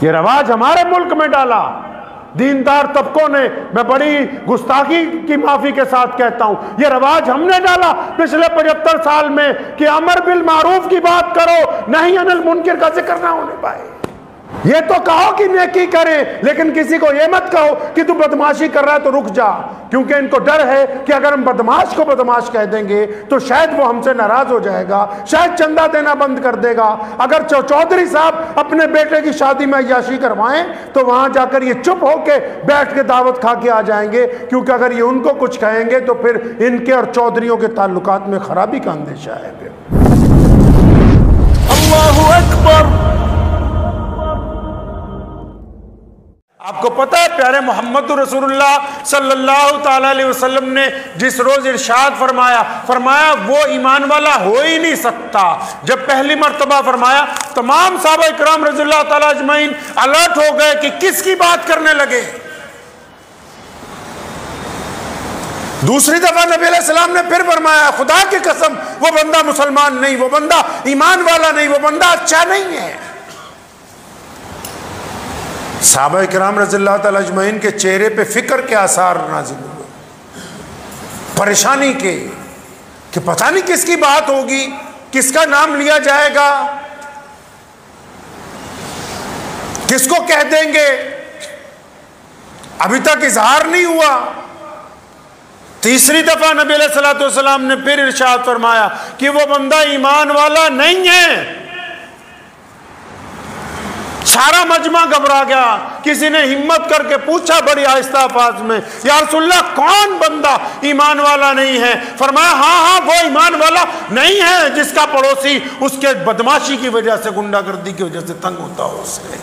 ये रवाज हमारे मुल्क में डाला दीनदार तबकों ने। मैं बड़ी गुस्ताखी की माफी के साथ कहता हूं, ये रवाज हमने डाला पिछले 75 साल में कि अमर बिल मारूफ की बात करो, नहीं अनिल मुनकिर का जिक्र ना होने पाए। ये तो कहो कि नेकी करे, लेकिन किसी को ये मत कहो कि तू बदमाशी कर रहा है तो रुक जा, क्योंकि इनको डर है कि अगर हम बदमाश को बदमाश कह देंगे तो शायद वो हमसे नाराज हो जाएगा, शायद चंदा देना बंद कर देगा। अगर चौधरी साहब अपने बेटे की शादी में अय्याशी करवाएं तो वहां जाकर ये चुप होके बैठ के दावत खा के आ जाएंगे, क्योंकि अगर ये उनको कुछ कहेंगे तो फिर इनके और चौधरियों के ताल्लुकात में खराबी का अंदेशा है। अल्लाहु अकबर। आपको पता है प्यारे मोहम्मद रसूलुल्लाह सल्लल्लाहु ताला अलैहि वसल्लम ने जिस रोज इरशाद फरमाया वो ईमान वाला हो ही नहीं सकता। जब पहली मर्तबा फरमाया तमाम सहाबा इकराम रज़ियल्लाहु ताला अजमईन अलर्ट हो गए कि किसकी बात करने लगे। दूसरी दफा नबी अलैहिस्सलाम ने फिर फरमाया खुदा की कसम वो बंदा मुसलमान नहीं, वो बंदा ईमान वाला नहीं, वो बंदा अच्छा नहीं है। सहाबा इकराम रज़ियल्लाहु ताला अजमईन के चेहरे पे फिक्र के आसार नाज़िल हुए, परेशानी के कि पता नहीं किसकी बात होगी, किसका नाम लिया जाएगा, किसको कह देंगे। अभी तक इजहार नहीं हुआ। तीसरी दफा नबी अलैहिस्सलातु वस्सलाम ने फिर इरशाद फरमाया कि वो बंदा ईमान वाला नहीं है। सारा मजमा घबरा गया। किसी ने हिम्मत करके पूछा बड़ी आहिस्ता आवाज में, या रसूलल्लाह कौन बंदा ईमान वाला नहीं है? फरमाया हाँ वो ईमान वाला नहीं है जिसका पड़ोसी उसके बदमाशी की वजह से, गुंडागर्दी की वजह से तंग होता हो उससे।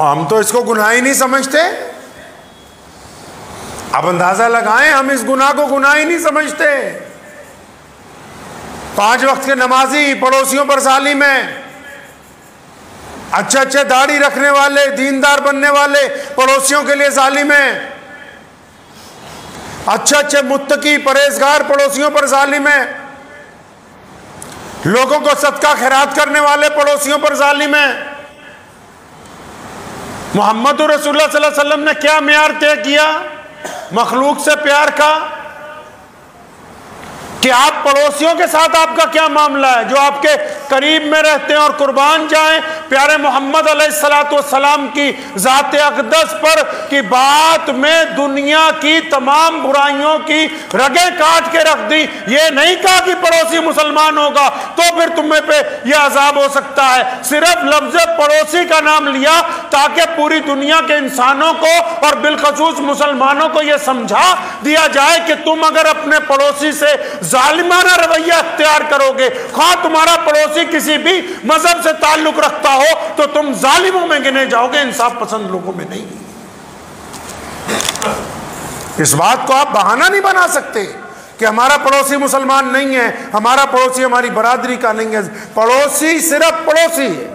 हम तो इसको गुनाह ही नहीं समझते। अब अंदाजा लगाएं, हम इस गुनाह को गुनाह ही नहीं समझते। 5 वक्त के नमाजी पड़ोसियों पर जालिम है, अच्छे अच्छे दाढ़ी रखने वाले दीनदार बनने वाले पड़ोसियों के लिए जालिम है, अच्छे अच्छे मुत्तकी परहेजगार पड़ोसियों पर जालिम है, लोगों को सदका खैरात करने वाले पड़ोसियों पर जालिम है। मोहम्मद रसूलुल्लाह सल्लल्लाहु अलैहि वसल्लम ने क्या मेयार तय किया मखलूक से प्यार का, कि आप पड़ोसियों के साथ आपका क्या मामला है, जो आपके करीब में रहते हैं और कुर्बान जाएं प्यारे मोहम्मद अलैहिस्सलातु वस्सलाम की ज़ात अक़दस पर कि बात में दुनिया की तमाम बुराइयों की रगें काट के रख दी। ये नहीं कहा कि पड़ोसी मुसलमान होगा तो फिर तुम्हें पे यह अजाब हो सकता है। सिर्फ लफ्ज़ पड़ोसी का नाम लिया ताकि पूरी दुनिया के इंसानों को और बिलखसूस मुसलमानों को यह समझा दिया जाए कि तुम अगर अपने पड़ोसी से जालिमाना रवैया अख्तियार करोगे, खा तुम्हारा पड़ोसी किसी भी मजहब से ताल्लुक रखता हो, तो तुम जालिमों में गिने जाओगे, इंसाफ पसंद लोगों में नहीं। इस बात को आप बहाना नहीं बना सकते कि हमारा पड़ोसी मुसलमान नहीं है, हमारा पड़ोसी हमारी बरादरी का नहीं है। पड़ोसी सिर्फ पड़ोसी है।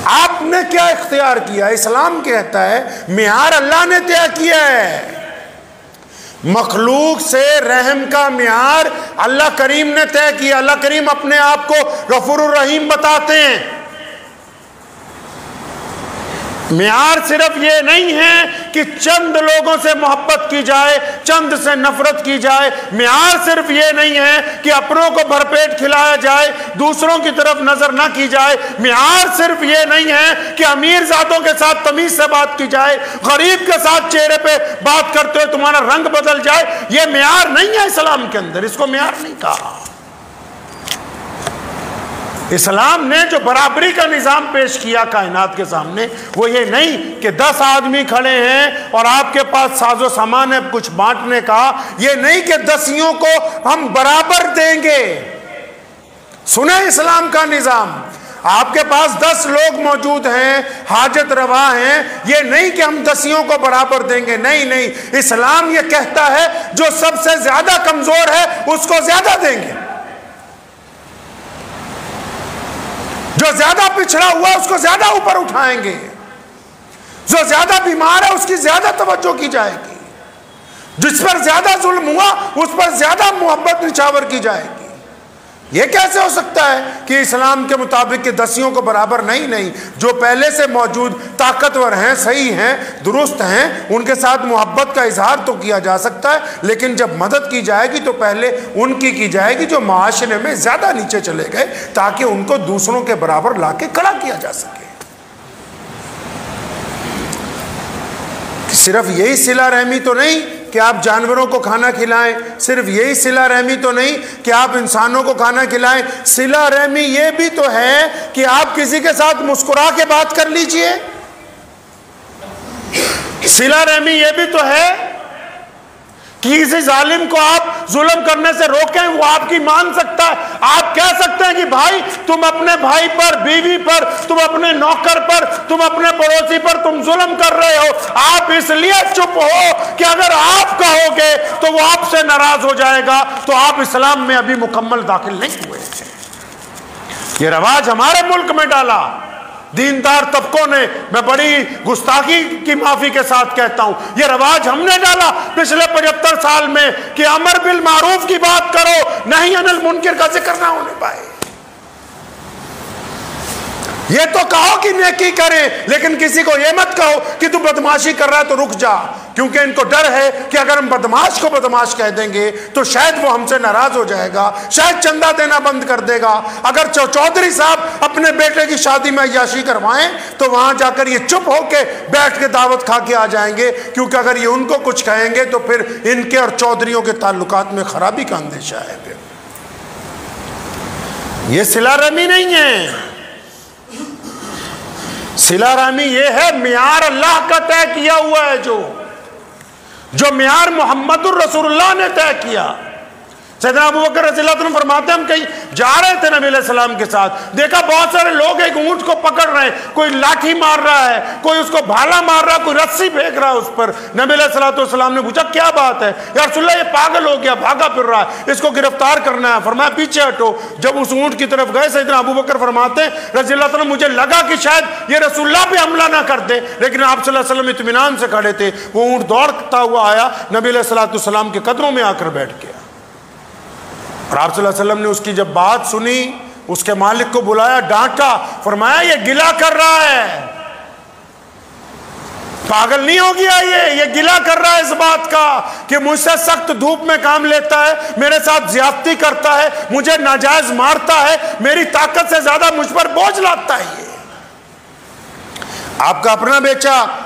आपने क्या इख्तियार किया? इस्लाम कहता है मियार अल्लाह ने तय किया है। मखलूक से रहम का मियार अल्लाह करीम ने तय किया। अल्लाह करीम अपने आप को गफूरुर रहीम बताते हैं। मियार सिर्फ ये नहीं है कि चंद लोगों से मोहब्बत की जाए, चंद से नफरत की जाए। मियार सिर्फ ये नहीं है कि अपनों को भरपेट खिलाया जाए, दूसरों की तरफ नजर ना की जाए। मियार सिर्फ ये नहीं है कि अमीर ज़ातों के साथ तमीज से बात की जाए, गरीब के साथ चेहरे पे बात करते हुए तुम्हारा रंग बदल जाए। ये मियार नहीं है इस्लाम के अंदर, इसको मियार नहीं कहा। इस्लाम ने जो बराबरी का निज़ाम पेश किया कायनात के सामने, वो ये नहीं कि 10 आदमी खड़े हैं और आपके पास साजो सामान है कुछ बांटने का। ये नहीं कि 10 को हम बराबर देंगे। सुने इस्लाम का निज़ाम, आपके पास 10 लोग मौजूद हैं, हाजत रवा हैं, ये नहीं कि हम 10 को बराबर देंगे। नहीं नहीं, इस्लाम ये कहता है जो सबसे ज्यादा कमजोर है उसको ज्यादा देंगे, जो ज्यादा पिछड़ा हुआ उसको ज्यादा ऊपर उठाएंगे, जो ज्यादा बीमार है उसकी ज्यादा तवज्जो की जाएगी, जिस पर ज्यादा जुल्म हुआ उस पर ज्यादा मोहब्बत निछावर की जाएगी। ये कैसे हो सकता है कि इस्लाम के मुताबिक के दसियों को बराबर नहीं, जो पहले से मौजूद ताकतवर हैं, सही हैं, दुरुस्त हैं, उनके साथ मोहब्बत का इजहार तो किया जा सकता है, लेकिन जब मदद की जाएगी तो पहले उनकी की जाएगी जो माशरे में ज्यादा नीचे चले गए, ताकि उनको दूसरों के बराबर लाके खड़ा किया जा सके। सिर्फ यही सिला रहमी तो नहीं कि आप जानवरों को खाना खिलाएं, सिर्फ यही सिला रहमी तो नहीं कि आप इंसानों को खाना खिलाएं, सिला रहमी ये भी तो है कि आप किसी के साथ मुस्कुरा के बात कर लीजिए। सिला रहमी ये भी तो है कि किसी जालिम को आप जुल्म करने से रोकें, वो आपकी मान सकता है। आप कह सकते हैं कि भाई तुम अपने भाई पर, बीवी पर, तुम अपने नौकर पर, तुम अपने पड़ोसी पर तुम जुल्म कर रहे हो, आप इसलिए चुप हो कि अगर आप कहोगे तो वो आपसे नाराज हो जाएगा। तो आप इस्लाम में अभी मुकम्मल दाखिल नहीं हुए। ये रवाज हमारे मुल्क में डाला दीनदार तबकों ने, मैं बड़ी गुस्ताखी की माफी के साथ कहता हूं, यह रवाज हमने डाला पिछले 75 साल में कि अमर बिल मारूफ की बात करो, नहीं अनिल मुनकिर का जिक्र ना होने पाए। ये तो कहो कि नेकी करें, लेकिन किसी को ये मत कहो कि तू बदमाशी कर रहा है तो रुक जा, क्योंकि इनको डर है कि अगर हम बदमाश को बदमाश कह देंगे तो शायद वो हमसे नाराज हो जाएगा, शायद चंदा देना बंद कर देगा। अगर चौधरी साहब अपने बेटे की शादी में अय्याशी करवाएं तो वहां जाकर ये चुप होके बैठ के दावत खा के आ जाएंगे, क्योंकि अगर ये उनको कुछ कहेंगे तो फिर इनके और चौधरियों के ताल्लुकात में खराबी का अंदेशा है। फिर ये सिला रहमी नहीं है, सिला रहमी ये है मियार अल्लाह का तय किया हुआ है, जो मियार मोहम्मदुर रसूलुल्लाह ने तय किया। सैयदना अबू बकर रज़ियल्लाहु अन्हु फरमाते हैं, हम कहीं जा रहे थे नबी अलैहि सलाम के साथ, देखा बहुत सारे लोग एक ऊंट को पकड़ रहे हैं, कोई लाठी मार रहा है, कोई उसको भाला मार रहा है, कोई रस्सी फेंक रहा है उस पर। नबी अलैहि सलाम ने पूछा क्या बात है या रसूलल्लाह, ये पागल हो गया, भागा फिर रहा है, इसको गिरफ्तार करना है। फरमाया पीछे हटो। जब उस ऊंट की तरफ गए सैयदना अबू बकर फरमाते हैं रज़ियल्लाहु अन्हु, मुझे लगा कि शायद ये रसूलल्लाह पे हमला ना कर दे, लेकिन आप सल्लल्लाहु अलैहि वसल्लम इत्मीनान से खड़े थे। वो ऊंट दौड़ता हुआ आया, नबी अलैहि सलाम के कदमों में आकर बैठ गया। और आप सल्लल्लाहु अलैहि वसल्लम ने उसकी जब बात सुनी, उसके मालिक को बुलाया, डांटा, फरमाया ये गिला कर रहा है, पागल नहीं हो गया, ये गिला कर रहा है इस बात का कि मुझसे सख्त धूप में काम लेता है, मेरे साथ ज्यादती करता है, मुझे नाजायज मारता है, मेरी ताकत से ज्यादा मुझ पर बोझ लाता है। ये आपका अपना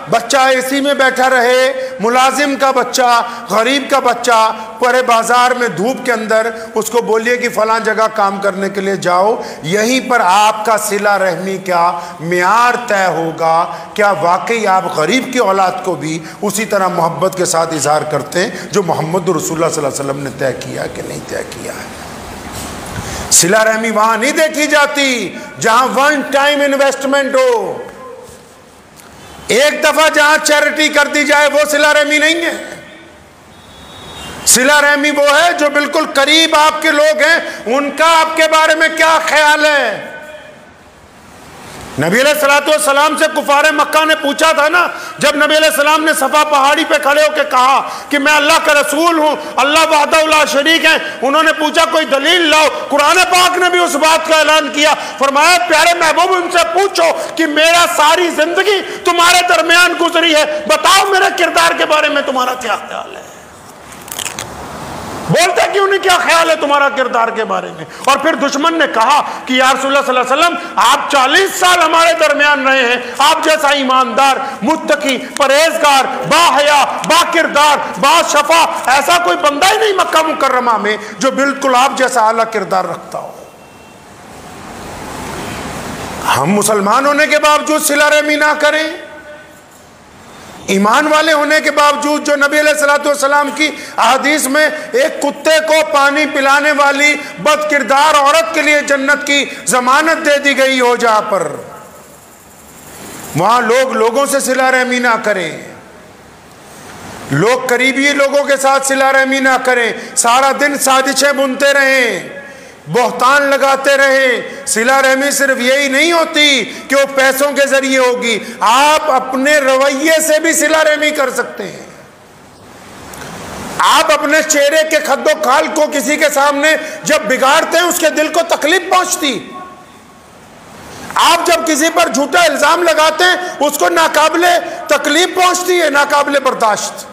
बच्चा एसी में बैठा रहे, मुलाजिम का बच्चा, गरीब का बच्चा, पूरे बाजार में धूप के अंदर, उसको बोलिए कि फलां जगह काम करने के लिए जाओ, यहीं पर आपका सिला रहमी का मियार तय होगा। क्या वाकई आप गरीब की औलाद को भी उसी तरह मोहब्बत के साथ इजहार करते हैं जो मोहम्मद रसूलुल्लाह सल्लल्लाहु अलैहि वसल्लम ने तय किया कि नहीं तय किया है? सिला रहमी वहां नहीं देखी जाती जहां वन टाइम इन्वेस्टमेंट हो, एक दफा जहां चैरिटी कर दी जाए, वो सिला रहमी नहीं है। सिला रहमी वो है जो बिल्कुल करीब आपके लोग हैं, उनका आपके बारे में क्या ख्याल है। नबी अलैहिस्सलाम से कुफारे मक्का ने पूछा था ना, जब नबी अलैहिस्सलाम ने सफा पहाड़ी पे खड़े होकर कहा कि मैं अल्लाह का रसूल हूं, अल्लाह वहदहु ला शरीक है, उन्होंने पूछा कोई दलील लाओ। कुरान पाक ने भी उस बात का ऐलान किया, फरमाया प्यारे महबूब उनसे पूछो कि मेरा सारी जिंदगी तुम्हारे दरमियान गुजरी है, बताओ मेरे किरदार के बारे में तुम्हारा क्या ख्याल है। बोलते क्यों नहीं, क्या ख्याल है तुम्हारा किरदार के बारे में। और फिर दुश्मन ने कहा कि या रसूलुल्लाह सल्लल्लाहु अलैहि वसल्लम आप 40 साल हमारे दरमियान रहे हैं, आप जैसा ईमानदार, मुत्तकी, परहेजगार, बाहया, बाकिरदार, बाशफा, ऐसा कोई बंदा ही नहीं मक्का मुकर्रमा में जो बिल्कुल आप जैसा आला किरदार रखता हो। हम मुसलमान होने के बावजूद सिला रहमी ना करें, ईमान वाले होने के बावजूद जो नबी अलैहिस्सलाम की अहदीस में एक कुत्ते को पानी पिलाने वाली बदकिरदार औरत के लिए जन्नत की जमानत दे दी गई हो, जहां पर वहां लोगों से सिला रहमी ना करें, लोग करीबी लोगों के साथ सिला रहमी ना करें, सारा दिन साजिशें बुनते रहें, बहतान लगाते रहे। सिला रहमी सिर्फ यही नहीं होती कि वो पैसों के जरिए होगी, आप अपने रवैये से भी सिला रहमी कर सकते हैं। आप अपने चेहरे के खद्दो खाल को किसी के सामने जब बिगाड़ते हैं उसके दिल को तकलीफ पहुंचती। आप जब किसी पर झूठा इल्जाम लगाते हैं उसको नाकाबिले तकलीफ पहुंचती है, नाकाबिले बर्दाश्त।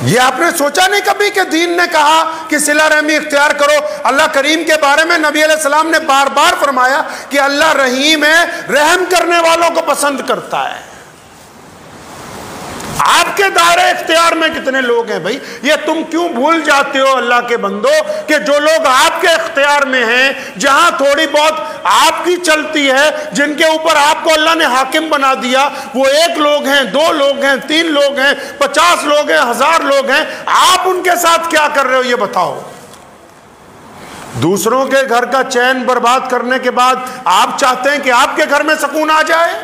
ये आपने सोचा नहीं कभी कि दीन ने कहा कि सिला रहमी इख्तियार करो। अल्लाह करीम के बारे में नबी अलैहिस्सलाम ने बार बार फरमाया कि अल्लाह रहीम है, रहम करने वालों को पसंद करता है। आपके दायरे इख्तियार में कितने लोग हैं भाई? ये तुम क्यों भूल जाते हो अल्लाह के बंदो कि जो लोग आपके इख्तियार में हैं, जहां थोड़ी बहुत आपकी चलती है, जिनके ऊपर आपको अल्लाह ने हाकिम बना दिया, वो 1 लोग हैं, 2 लोग हैं, 3 लोग हैं, 50 लोग हैं, 1000 लोग हैं, आप उनके साथ क्या कर रहे हो ये बताओ। दूसरों के घर का चैन बर्बाद करने के बाद आप चाहते हैं कि आपके घर में सुकून आ जाए?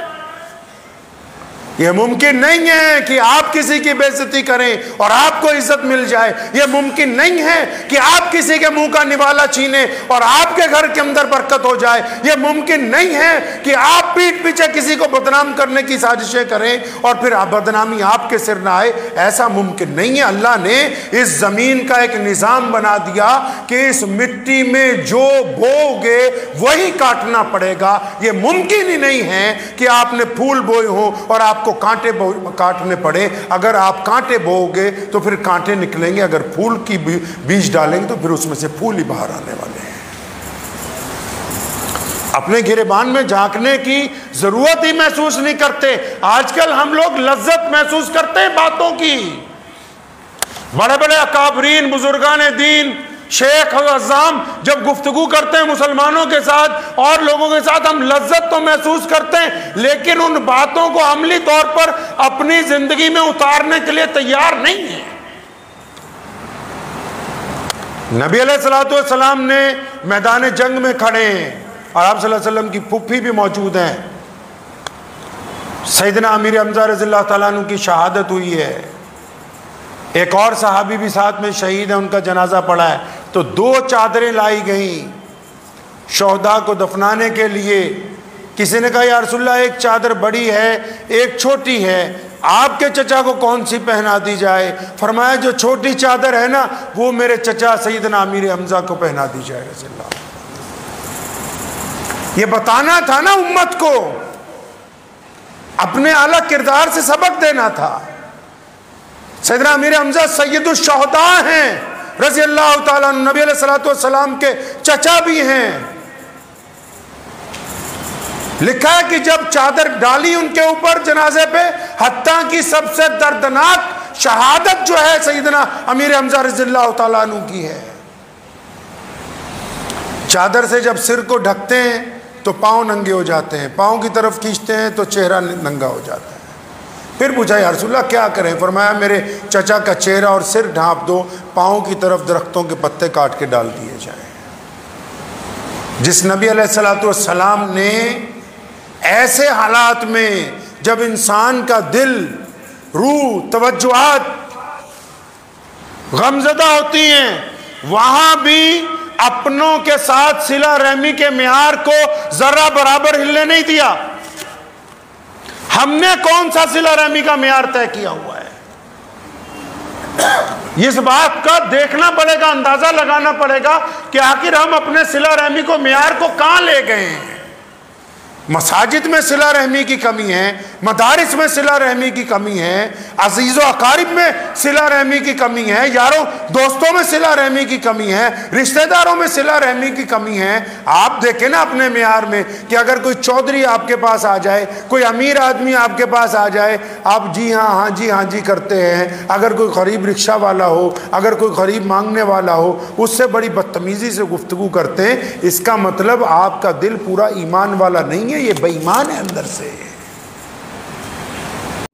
यह मुमकिन नहीं है कि आप किसी की बेइज्जती करें और आपको इज्जत मिल जाए। यह मुमकिन नहीं है कि आप किसी के मुंह का निवाला छीने और आपके घर के अंदर बरकत हो जाए। यह मुमकिन नहीं है कि आप पीठ पीछे किसी को बदनाम करने की साजिशें करें और फिर बदनामी आपके सिर ना आए। ऐसा मुमकिन नहीं है। अल्लाह ने इस जमीन का एक निजाम बना दिया कि इस मिट्टी में जो बोओगे वही काटना पड़ेगा। यह मुमकिन ही नहीं है कि आपने फूल बोए हो और आपको कांटे काटने पड़े। अगर आप कांटे बोओगे तो फिर कांटे निकलेंगे, अगर फूल की बीज डालेंगे तो फिर उसमें से फूल ही बाहर आने वाले हैं। अपने गिरेबान में झांकने की जरूरत ही महसूस नहीं करते। आजकल हम लोग लज्जत महसूस करते हैं बातों की। बड़े बड़े अकाबरीन बुजुर्गान दीन शेख और अज़ाम जब गुफ्तगू करते हैं मुसलमानों के साथ और लोगों के साथ, हम लज्जत तो महसूस करते हैं, लेकिन उन बातों को अमली तौर पर अपनी जिंदगी में उतारने के लिए तैयार नहीं है। नबी अलैहिस्सलाम ने मैदान जंग में खड़े हैं और आप सल्लल्लाहु अलैहि वसल्लम की फूफी भी मौजूद हैं। सैयदना अमीर हमजा रज़ियल्लाहु तआला अन्हु की शहादत हुई है। एक और सहाबी भी साथ में शहीद है, उनका जनाजा पड़ा है। तो 2 चादरें लाई गई शोहदा को दफनाने के लिए। किसी ने कहा या रसूलल्लाह, एक चादर बड़ी है, एक छोटी है, आपके चचा को कौन सी पहना दी जाए? फरमाया जो छोटी चादर है ना, वो मेरे चचा सैयदना अमीर हमजा को पहना दी जाए। रसूलल्लाह, ये बताना था ना उम्मत को, अपने आला किरदार से सबक देना था। सैयदना अमीर हमजा सैयदुश शोहदा हैं रज़ियल्लाहु ताला अन्हु, नबी अलैहिस्सलातु वस्सलाम के चचा भी हैं। लिखा है कि जब चादर डाली उनके ऊपर जनाजे पे, हत्ता की सबसे दर्दनाक शहादत जो है सैयदना अमीर हमजा रज़ियल्लाहु ताला अन्हु की है। चादर से जब सिर को ढकते हैं तो पांव नंगे हो जाते हैं, पांव की तरफ खींचते हैं तो चेहरा नंगा हो जाता है। फिर पूछा या रसूलल्लाह क्या करें? फरमाया मेरे चचा का चेहरा और सिर ढांप दो, पाँव की तरफ दरख्तों के पत्ते काट के डाल दिए जाएं। जिस नबी अलैहिस्सलाम ने ऐसे हालात में जब इंसान का दिल, रूह, तवज्जुहात गमज़दा होती हैं, वहाँ भी अपनों के साथ सिला रहमी के मियार को जरा बराबर हिलने नहीं दिया। हमने कौन सा सिला रहमी का मियार तय किया हुआ है? इस बात का देखना पड़ेगा, अंदाजा लगाना पड़ेगा कि आखिर हम अपने सिला रहमी को मियार को कहां ले गए हैं। मसाजिद में सिला रहमी की कमी है, मदारिस में सिला रहमी की कमी है, अजीज़ो अकारिब में सिला रहमी की कमी है, यारों दोस्तों में सिला रहमी की कमी है, रिश्तेदारों में सिला रहमी की कमी है। आप देखें ना अपने मियार में कि अगर कोई चौधरी आपके पास आ जाए, कोई अमीर आदमी आपके पास आ जाए, आप जी हाँ जी करते हैं। अगर कोई गरीब रिक्शा वाला हो, अगर कोई गरीब मांगने वाला हो, उससे बड़ी बदतमीज़ी से गुफ्तगू करते हैं। इसका मतलब आपका दिल पूरा ईमान वाला नहीं है, ये बेईमान है अंदर से।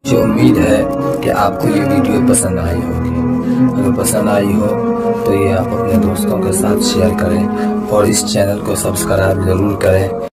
मुझे उम्मीद है कि आपको ये वीडियो पसंद आई होगी। अगर पसंद आई हो तो ये आप अपने दोस्तों के साथ शेयर करें और इस चैनल को सब्सक्राइब जरूर करें।